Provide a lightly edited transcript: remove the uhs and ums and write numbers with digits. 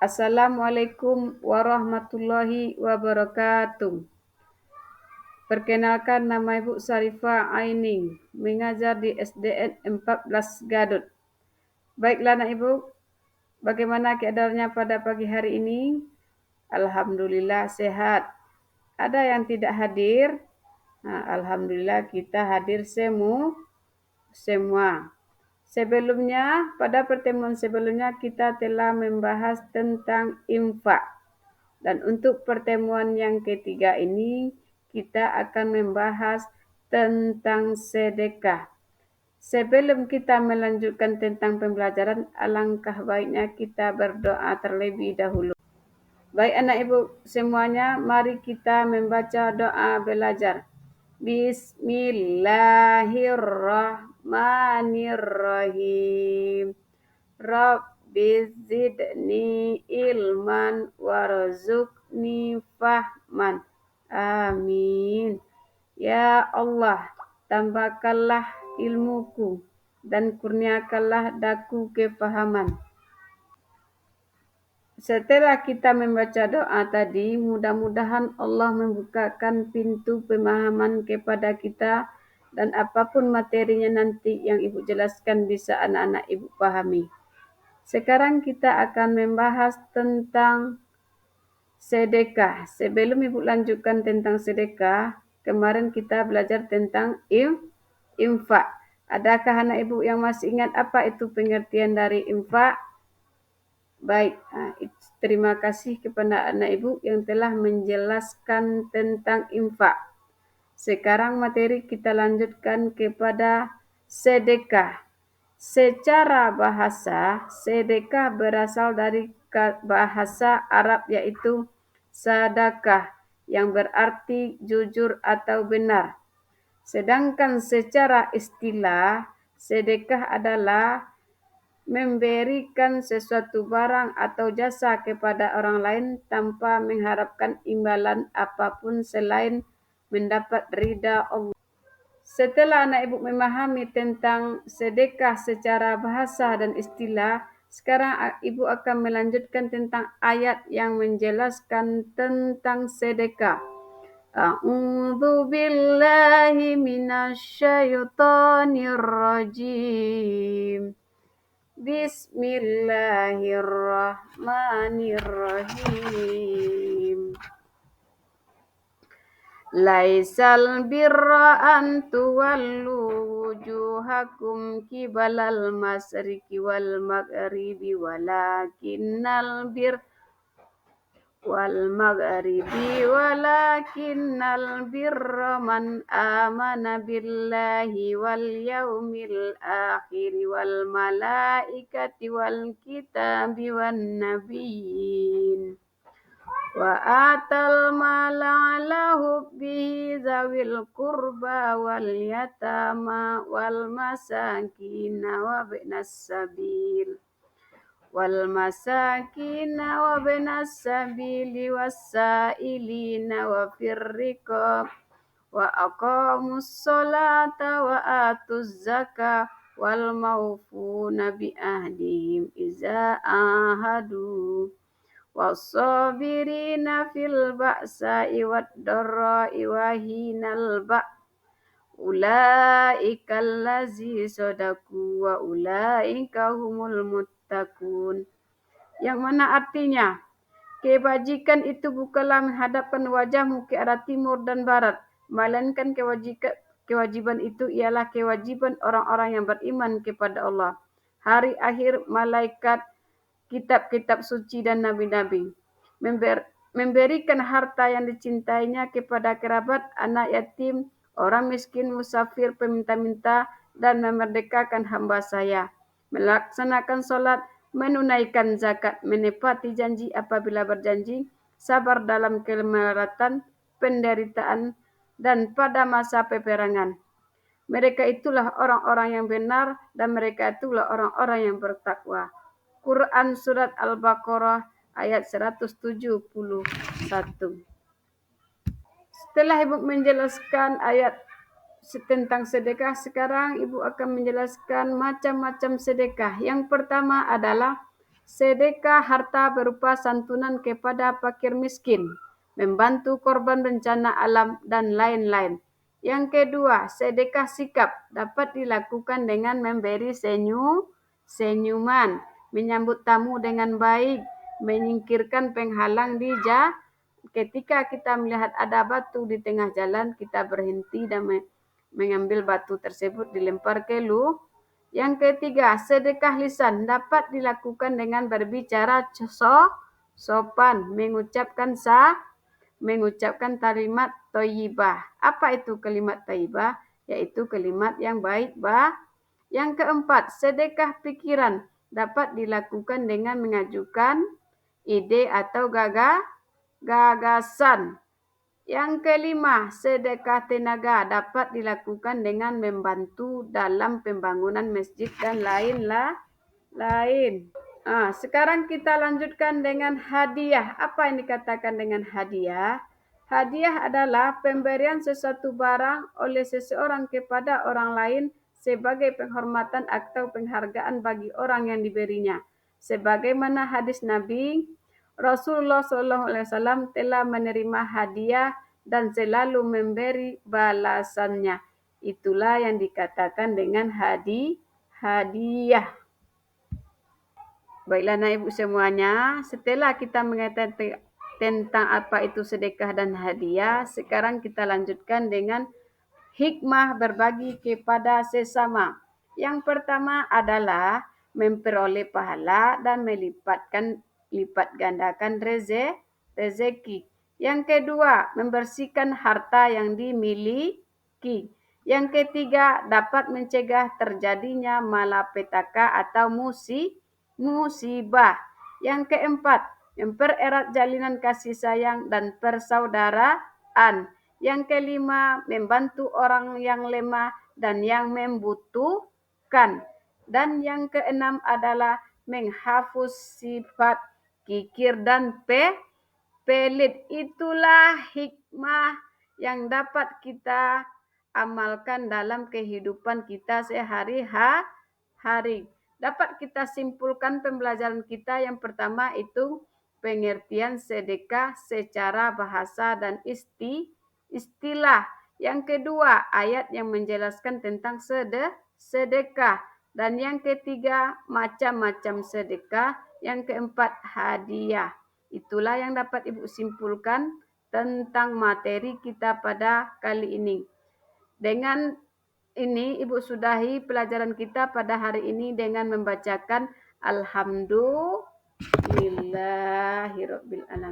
Assalamualaikum warahmatullahi wabarakatuh. Perkenalkan, nama Ibu Sarifah Aining, mengajar di SDN 14 Gadut. Baiklah anak Ibu, bagaimana keadaannya pada pagi hari ini? Alhamdulillah sehat. Ada yang tidak hadir? Alhamdulillah kita hadir semua. Sebelumnya, pada pertemuan sebelumnya kita telah membahas tentang infak. Dan untuk pertemuan yang ketiga ini, kita akan membahas tentang sedekah. Sebelum kita melanjutkan tentang pembelajaran, alangkah baiknya kita berdoa terlebih dahulu. Baik anak ibu semuanya, mari kita membaca doa belajar. Bismillahirrahmanirrahim. Rabbi zidni ilman warzuqni fahman. Amin. Ya Allah, tambahkanlah ilmuku dan kurniakanlah daku kefahaman. Setelah kita membaca doa tadi, mudah-mudahan Allah membukakan pintu pemahaman kepada kita dan apapun materinya nanti yang Ibu jelaskan bisa anak-anak Ibu pahami. Sekarang kita akan membahas tentang sedekah. Sebelum Ibu lanjutkan tentang sedekah, kemarin kita belajar tentang infak. Adakah anak Ibu yang masih ingat apa itu pengertian dari infak? Baik, terima kasih kepada anak Ibu yang telah menjelaskan tentang infak. Sekarang materi kita lanjutkan kepada sedekah. Secara bahasa, sedekah berasal dari bahasa Arab yaitu sadakah yang berarti jujur atau benar. Sedangkan secara istilah, sedekah adalah memberikan sesuatu barang atau jasa kepada orang lain tanpa mengharapkan imbalan apapun selain mendapat ridha Allah. Setelah anak ibu memahami tentang sedekah secara bahasa dan istilah, sekarang ibu akan melanjutkan tentang ayat yang menjelaskan tentang sedekah. A'udzu billahi minasyaitonir rajim. Bismillahirrahmanirrahim. Laisal birra an tuwallu wujuhakum kibalal masyriqi wal maghribi walakinnal birra man amana billahi wal yaumil akhir wal malaikati wal kitabi wan nabiyyin wa atal mala ala hubbihi zawil qurba wal yatama wal masakin wa ibnas sabil wassailina wa firriqab wa aqamus salata wa atuz zakah wal maufuna bi ahdihim iza ahadu was-sabirina fil ba'sa'i wad-dharra'i wa hinal ulaika allazi sadaku wa ulaika humul muttaqun. Yang mana artinya, kebajikan itu bukanlah menghadapkan wajahmu ke arah timur dan barat, melainkan kewajiban itu ialah kewajiban orang-orang yang beriman kepada Allah, hari akhir, malaikat, kitab-kitab suci dan nabi-nabi. Memberikan harta yang dicintainya kepada kerabat, anak yatim, orang miskin, musafir, peminta-minta, dan memerdekakan hamba saya. Melaksanakan sholat, menunaikan zakat, menepati janji apabila berjanji, sabar dalam kemelaratan, penderitaan, dan pada masa peperangan. Mereka itulah orang-orang yang benar dan mereka itulah orang-orang yang bertakwa. Quran Surat Al-Baqarah ayat 171. Setelah Ibu menjelaskan ayat tentang sedekah, sekarang Ibu akan menjelaskan macam-macam sedekah. Yang pertama adalah sedekah harta berupa santunan kepada fakir miskin, membantu korban bencana alam, dan lain-lain. Yang kedua, sedekah sikap dapat dilakukan dengan memberi senyuman, menyambut tamu dengan baik, menyingkirkan penghalang di jalan. Ketika kita melihat ada batu di tengah jalan, kita berhenti dan mengambil batu tersebut dilempar ke lu. Yang ketiga, sedekah lisan dapat dilakukan dengan berbicara sopan, mengucapkan kalimat thayyibah. Apa itu kalimat thayyibah? Yaitu kalimat yang baik, Yang keempat, sedekah pikiran dapat dilakukan dengan mengajukan ide atau gagasan. Yang kelima, sedekah tenaga dapat dilakukan dengan membantu dalam pembangunan masjid dan lain. Sekarang kita lanjutkan dengan hadiah. Apa yang dikatakan dengan hadiah? Hadiah adalah pemberian sesuatu barang oleh seseorang kepada orang lain sebagai penghormatan atau penghargaan bagi orang yang diberinya. Sebagaimana hadis Nabi, Rasulullah SAW telah menerima hadiah dan selalu memberi balasannya. Itulah yang dikatakan dengan hadiah. Baiklah Anak Ibu semuanya, setelah kita mengetahui tentang apa itu sedekah dan hadiah, sekarang kita lanjutkan dengan hikmah berbagi kepada sesama. Yang pertama adalah memperoleh pahala dan lipat gandakan rezeki. Yang kedua, membersihkan harta yang dimiliki. Yang ketiga, dapat mencegah terjadinya malapetaka atau musibah. Yang keempat, mempererat jalinan kasih sayang dan persaudaraan. Yang kelima, membantu orang yang lemah dan yang membutuhkan. Dan yang keenam adalah menghapus sifat kikir dan pelit. Itulah hikmah yang dapat kita amalkan dalam kehidupan kita sehari-hari. Dapat kita simpulkan pembelajaran kita yang pertama itu pengertian sedekah secara bahasa dan istilah. Yang kedua, ayat yang menjelaskan tentang sedekah. Dan yang ketiga, macam-macam sedekah. Yang keempat, hadiah. Itulah yang dapat Ibu simpulkan tentang materi kita pada kali ini. Dengan ini Ibu sudahi pelajaran kita pada hari ini dengan membacakan Alhamdulillahirabbil alamin.